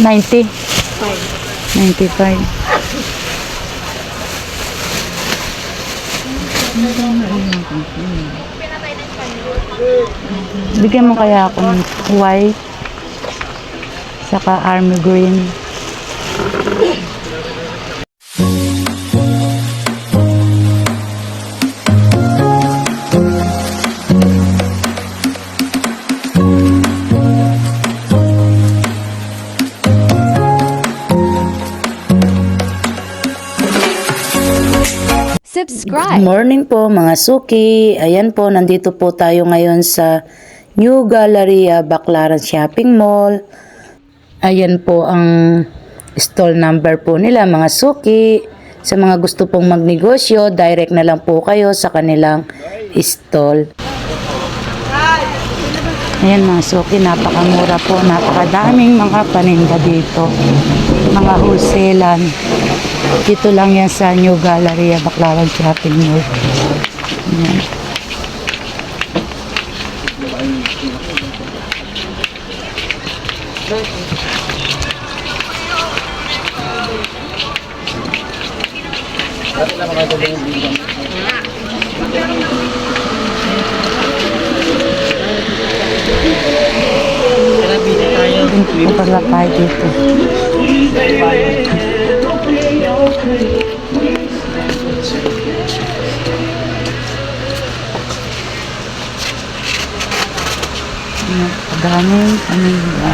90. 95. Bigyan mo kaya ako ng white saka army green. Subscribe. Good morning po mga suki. Ayan po, nandito po tayo ngayon sa New Galleria Baclaran Shopping Mall. Ayan po ang stall number po nila mga suki. Sa mga gusto pong magnegosyo, direct na lang po kayo sa kanilang stall. Ayan mga suki, napakamura po. Napakadaming mga paninda dito. Mga wholesalan. Dito lang yan sa New Galleria Baclaran Shopping Mall. Ayan. Dito pala tayo dito. Daming paninda.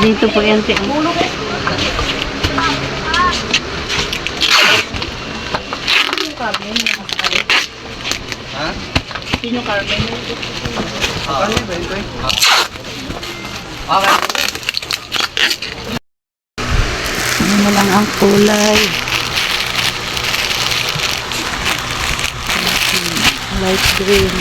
Dito po yan. Ha? Sino Carmen? Ano ba ito? Okay. Ano na lang ang kulay. Light green.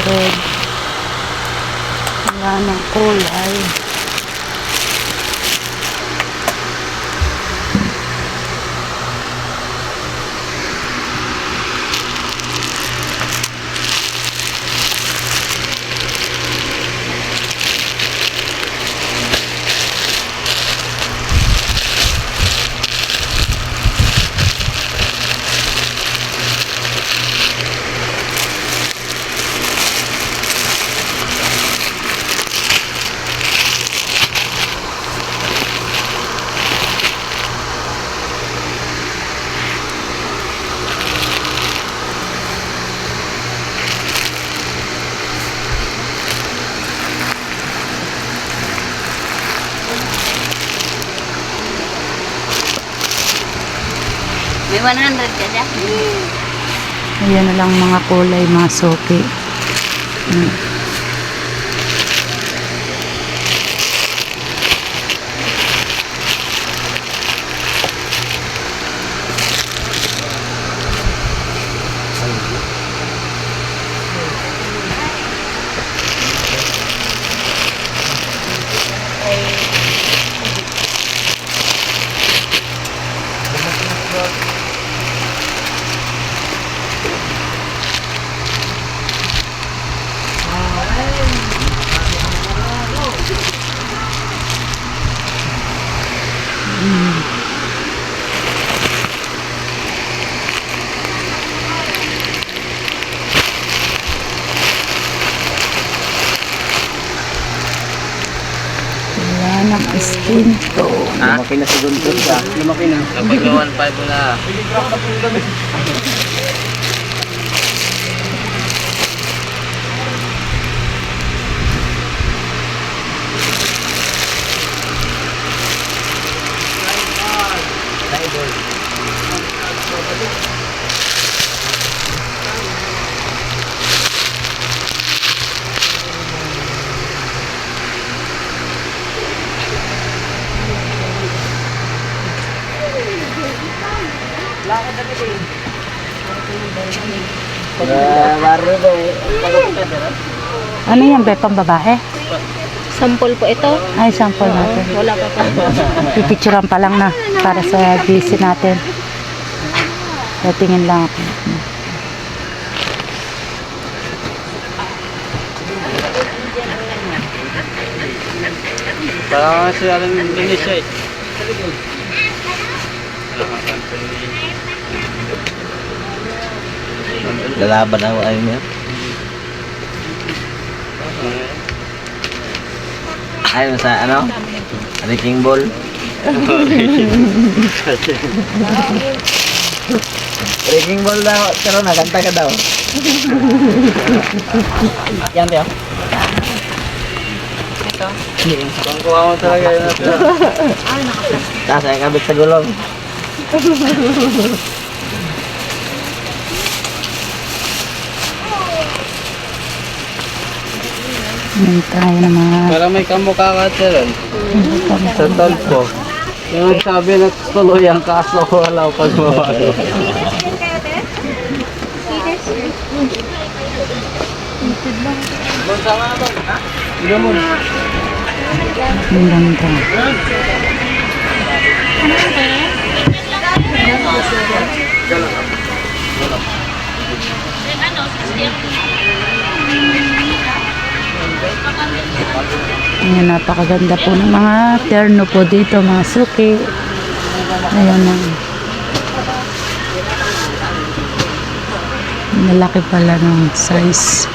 Red. Wala ng kulay. May 100 ka dyan. Ayan na lang mga kulay, mga suki. Ng skin tone. Lumaki na si Guntur siya. Lumaki na. Kapag 1.5 mo na. Baro daw. Ano yan, be? Pambabae? Sample po ito. Ay, sample natin. Wala pa po. Pipicturean pa lang na para sa GC natin. Tingin lang ako. Parang kasi alam Indonesia eh. Lalaban ako ayun niya. Ayun sa ano? Wrecking ball. Wrecking ball daw. Pero nakanta ka daw. Yan daw. Ito. Pangkuha mo talaga yun natin. Tapos ay kabit sa gulong. Yan tayo ng mga... Parang may kamukha ka rin. Sa talpo. Yung nagsabi na tuloy ang kaso, wala ko pagbawa. Ang ganda. Ayan, napakaganda po ng mga terno po dito, mga suki. Ayan na. Malaki pala ng size.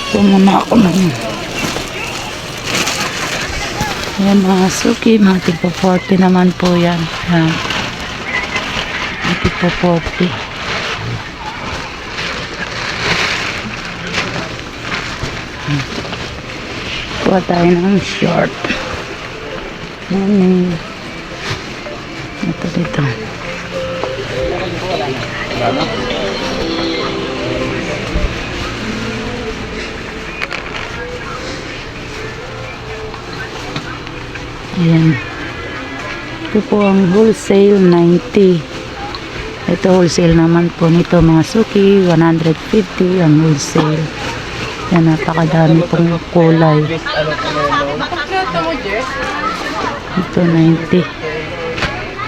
Ito muna ako na. Ayan mga suki, mga tigpo 40 naman po yan. Ayan. Mga tigpo 40. Kuha tayo ng short. Ayan. Ito dito. Ayan. Ito po ang wholesale 90. Ito wholesale naman po nito mga suki 150 ang wholesale. Yan, napakadami pong kulay. Ito 90.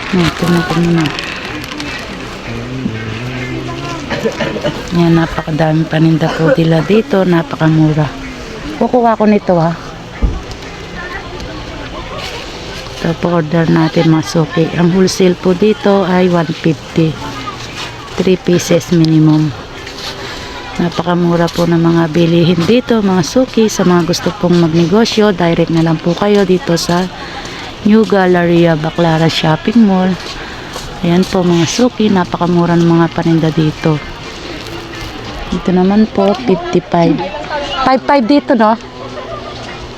Ito na po muna. Yan, napakadami paninda po nila dito. Napakamura. Kukuha ko nito ha. Ito po order natin mga suki. Ang wholesale po dito ay 150. 3 pieces minimum. Napakamura po ng mga bilihin dito mga suki. Sa mga gusto pong magnegosyo, direct na lang po kayo dito sa New Galleria Baclaran Shopping Mall. Ayan po mga suki. Napakamura ng mga paninda dito. Dito naman po 55. 55 dito no?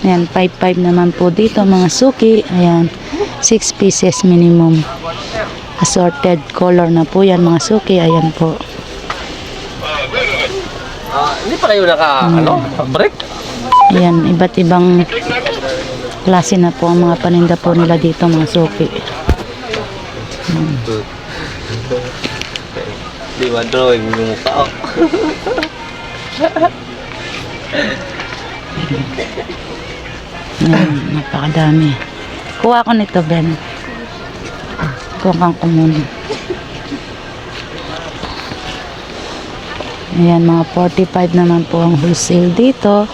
Ayan, 5.5 naman po dito mga suki. Ayan, 6 pieces minimum. Assorted color na po yan mga suki. Ayan po. Hindi pa kayo break? Ayan, iba't ibang klase na po ang mga paninda po nila dito mga suki. Di ba drawing yung mukha? Ayan, napakadami. Kuha ko nito, Ben. Kuha ko muna. Ayan, mga 45 naman po ang wholesale dito.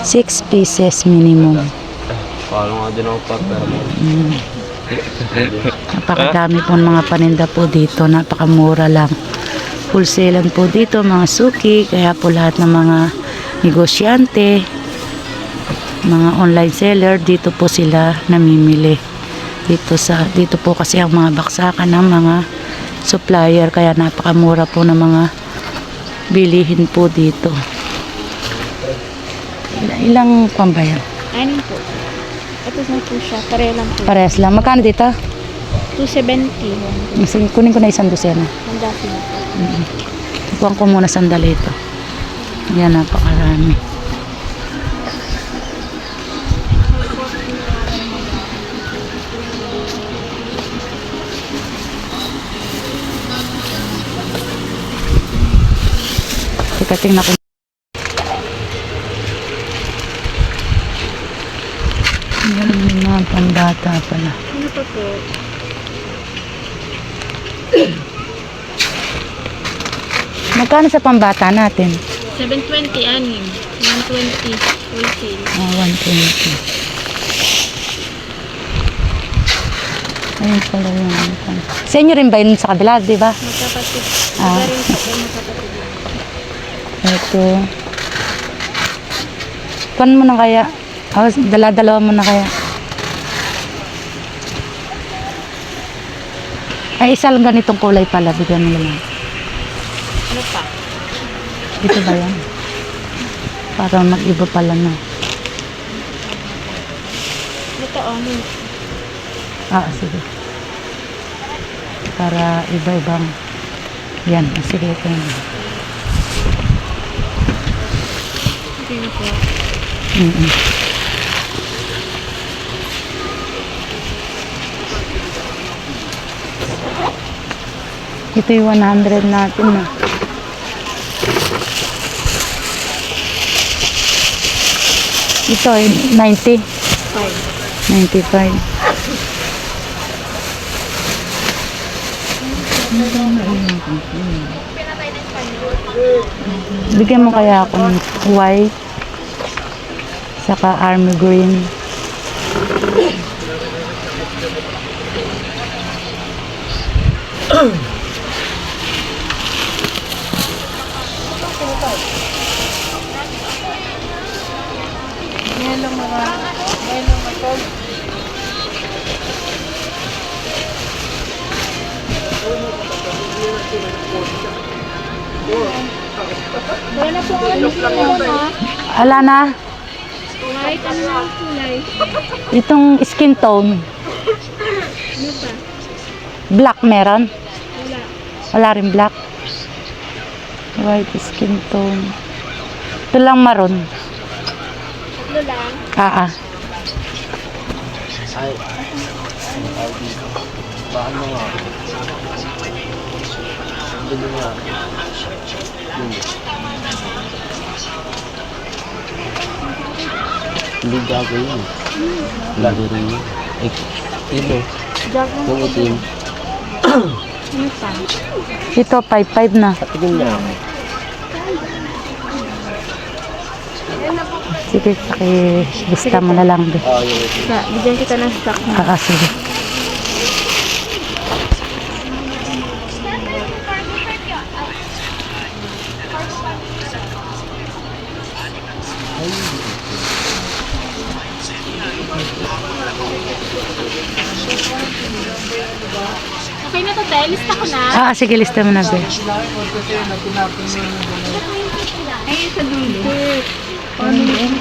6 pieces minimum. Paano nga din ako pero Napakadami po ng mga paninda po dito. Napakamura lang. Wholesalan po dito, mga suki. Kaya po lahat ng mga negosyante, mga online seller, dito po sila namimili. Dito po kasi ang mga baksakan ng mga supplier. Kaya napakamura po ng mga bilihin po dito. Ilang pambayan? Anin po. Ito na po siya. Pareho lang po. Parehas lang. Magkano dito? 270. Sige, kunin ko na isang dosena. Ang dati na po. Ikuhan ko muna sandali ito. Yan, napakarami. Teka, tingnan ko. Yan yung mga pambata pala. Ano pa po? Magkano sa pambata natin? 720 anim. 120 wholesale. 120. Ayun pala yung ano. Sa inyo rin ba yun sa kabila, di ba? Magkapatid. Ah. Iba rin po kayo magkapatid. Ito. Kuan mo na kaya? Dala-dalawa mo na kaya? Ay, isa lang ganitong kulay pala. Bigyan mo lang. Ano pa? Dito ba yan? Para mag-iba pala na. Ito ano? Sige. Para iba-ibang. Yan. Sige, ito yan. Ito yun po. Ito yung 100 natin na. Ito ay 90. 95. Bigyan mo kaya ako ng white saka army green. Wala na po ano na. Ala na, White ano na ang kulay. itong skin tone. Ano pa? Black meron? Wala. Wala rin black. White skin tone. Ito lang maroon. Tatlo lang. ay baan mo nga. Hindi nga. Hindi gago yun. Lagi rin yun. Ito. Yung itim. Ano pa? Ito 5-5 na. Patigin niya ako. Sige, pakilista mo na lang. Oo, yung itim. Bigyan kita ng stock na. Sige. Okay na to, te. Lista ko na. Sige, lista mo na, be. Ay, sa dulo. Wala man yung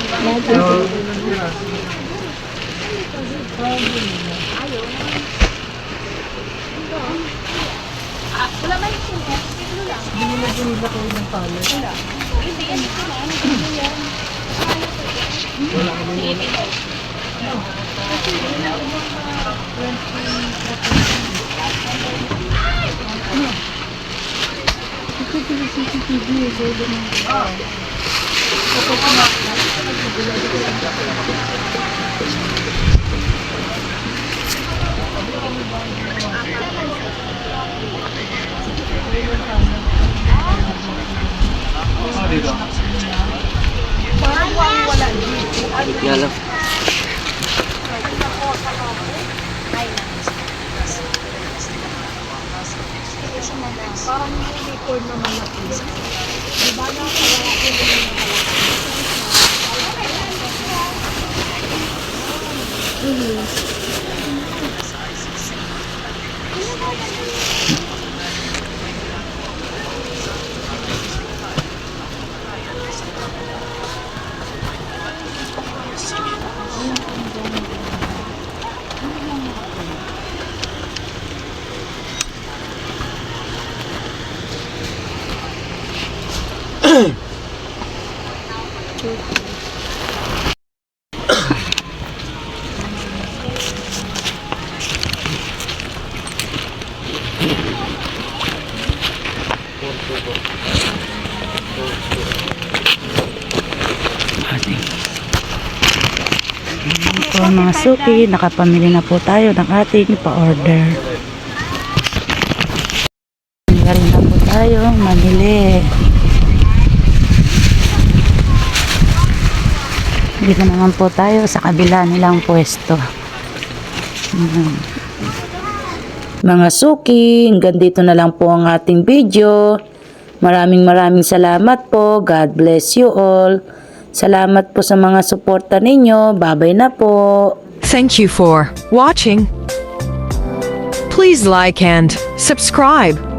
Yan lang. Po mga suki, nakapamili na po tayo ng ating pa-order. Galing na po tayo mamili. Dito naman po tayo sa kabila nilang pwesto. Mga suki, hanggang dito na lang po ang ating video. Maraming salamat po. God bless you all. Salamat po sa mga suporta ninyo. Bye-bye na po. Thank you for watching. Please like and subscribe.